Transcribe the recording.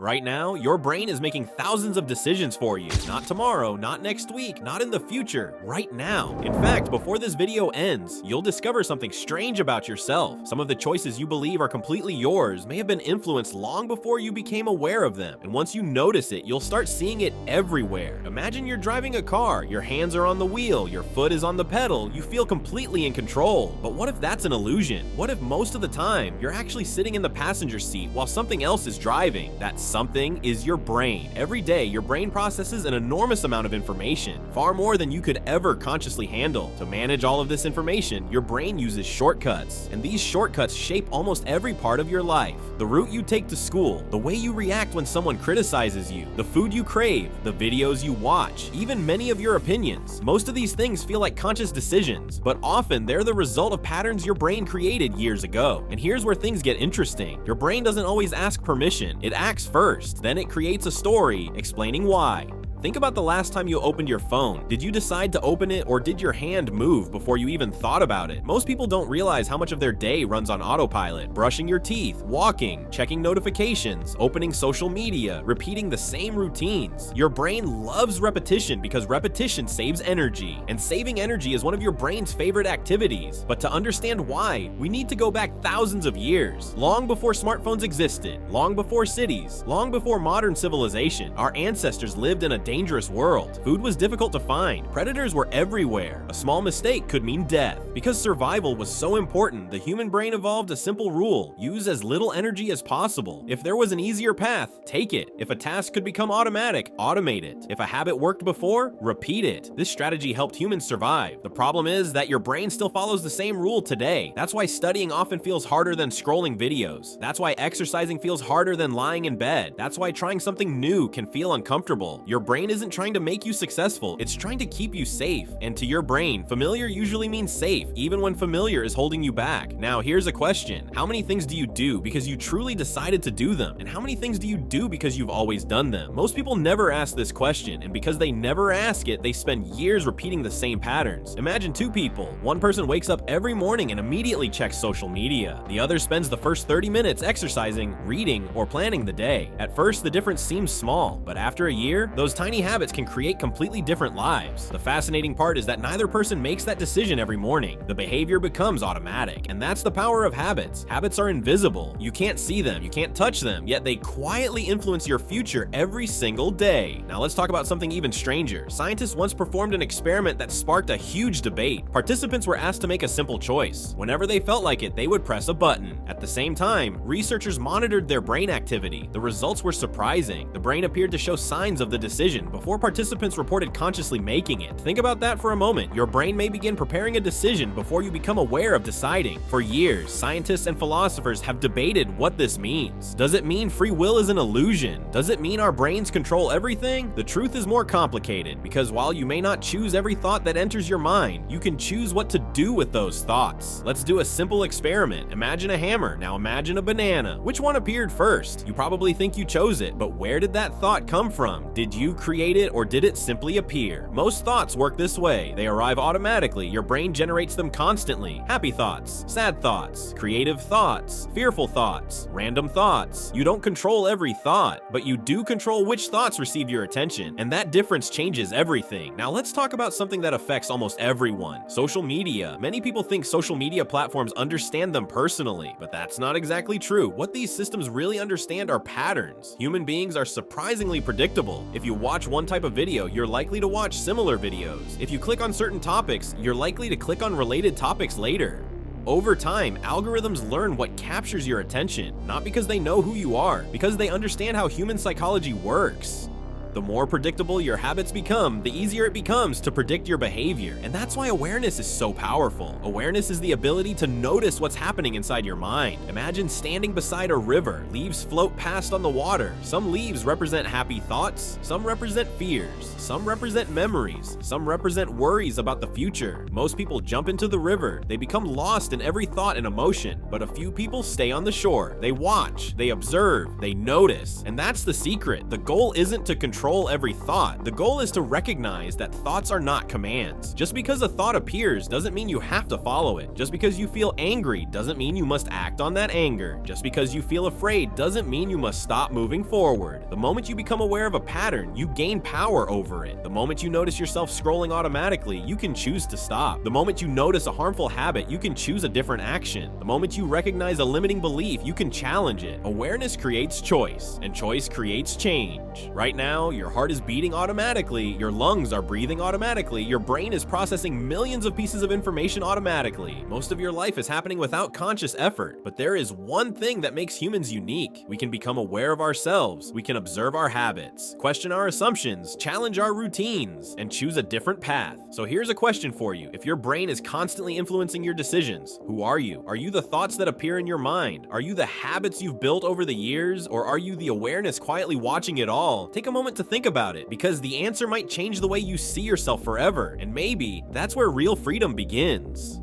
Right now, your brain is making thousands of decisions for you. Not tomorrow, not next week, not in the future, right now. In fact, before this video ends, you'll discover something strange about yourself. Some of the choices you believe are completely yours may have been influenced long before you became aware of them. And once you notice it, you'll start seeing it everywhere. Imagine you're driving a car, your hands are on the wheel, your foot is on the pedal, you feel completely in control. But what if that's an illusion? What if most of the time, you're actually sitting in the passenger seat while something else is driving? That something is your brain. Every day, your brain processes an enormous amount of information, far more than you could ever consciously handle. To manage all of this information, your brain uses shortcuts, and these shortcuts shape almost every part of your life. The route you take to school, the way you react when someone criticizes you, the food you crave, the videos you watch, even many of your opinions. Most of these things feel like conscious decisions, but often they're the result of patterns your brain created years ago. And here's where things get interesting. Your brain doesn't always ask permission. It acts first, then it creates a story explaining why. Think about the last time you opened your phone. Did you decide to open it, or did your hand move before you even thought about it? Most people don't realize how much of their day runs on autopilot. Brushing your teeth, walking, checking notifications, opening social media, repeating the same routines. Your brain loves repetition because repetition saves energy, and saving energy is one of your brain's favorite activities. But to understand why, we need to go back thousands of years. Long before smartphones existed, long before cities, long before modern civilization, our ancestors lived in a dangerous world. Food was difficult to find. Predators were everywhere. A small mistake could mean death. Because survival was so important, the human brain evolved a simple rule: use as little energy as possible. If there was an easier path, take it. If a task could become automatic, automate it. If a habit worked before, repeat it. This strategy helped humans survive. The problem is that your brain still follows the same rule today. That's why studying often feels harder than scrolling videos. That's why exercising feels harder than lying in bed. That's why trying something new can feel uncomfortable. Your brain isn't trying to make you successful, it's trying to keep you safe. And to your brain, familiar usually means safe, even when familiar is holding you back. Now, here's a question. How many things do you do because you truly decided to do them? And how many things do you do because you've always done them? Most people never ask this question, and because they never ask it, they spend years repeating the same patterns. Imagine two people. One person wakes up every morning and immediately checks social media. The other spends the first 30 minutes exercising, reading, or planning the day. At first, the difference seems small, but after a year, those tiny habits can create completely different lives. The fascinating part is that neither person makes that decision every morning. The behavior becomes automatic, and that's the power of habits. Habits are invisible. You can't see them, you can't touch them, yet they quietly influence your future every single day. Now let's talk about something even stranger. Scientists once performed an experiment that sparked a huge debate. Participants were asked to make a simple choice. Whenever they felt like it, they would press a button. At the same time, researchers monitored their brain activity. The results were surprising. The brain appeared to show signs of the decision before participants reported consciously making it. Think about that for a moment. Your brain may begin preparing a decision before you become aware of deciding. For years, scientists and philosophers have debated what this means. Does it mean free will is an illusion? Does it mean our brains control everything? The truth is more complicated, because while you may not choose every thought that enters your mind, you can choose what to do with those thoughts. Let's do a simple experiment. Imagine a hammer. Now imagine a banana. Which one appeared first? You probably think you chose it, but where did that thought come from? Did you create it, or did it simply appear? Most thoughts work this way. They arrive automatically. Your brain generates them constantly. Happy thoughts, sad thoughts, creative thoughts, fearful thoughts, random thoughts. You don't control every thought, but you do control which thoughts receive your attention, and that difference changes everything. Now let's talk about something that affects almost everyone: social media. Many people think social media platforms understand them personally, but that's not exactly true. What these systems really understand are patterns. Human beings are surprisingly predictable. If you watch one type of video, you're likely to watch similar videos. If you click on certain topics, you're likely to click on related topics later. Over time, algorithms learn what captures your attention, not because they know who you are, because they understand how human psychology works. The more predictable your habits become, the easier it becomes to predict your behavior. And that's why awareness is so powerful. Awareness is the ability to notice what's happening inside your mind. Imagine standing beside a river. Leaves float past on the water. Some leaves represent happy thoughts, some represent fears, some represent memories, some represent worries about the future. Most people jump into the river. They become lost in every thought and emotion, but a few people stay on the shore. They watch, they observe, they notice. And that's the secret. The goal isn't to control control every thought. The goal is to recognize that thoughts are not commands. Just because a thought appears doesn't mean you have to follow it. Just because you feel angry doesn't mean you must act on that anger. Just because you feel afraid doesn't mean you must stop moving forward. The moment you become aware of a pattern, you gain power over it. The moment you notice yourself scrolling automatically, you can choose to stop. The moment you notice a harmful habit, you can choose a different action. The moment you recognize a limiting belief, you can challenge it. Awareness creates choice, and choice creates change. Right now, your heart is beating automatically, your lungs are breathing automatically, your brain is processing millions of pieces of information automatically. Most of your life is happening without conscious effort, but there is one thing that makes humans unique. We can become aware of ourselves, we can observe our habits, question our assumptions, challenge our routines, and choose a different path. So here's a question for you. If your brain is constantly influencing your decisions, who are you? Are you the thoughts that appear in your mind? Are you the habits you've built over the years? Or are you the awareness quietly watching it all? Take a moment to think about it, because the answer might change the way you see yourself forever, and maybe that's where real freedom begins.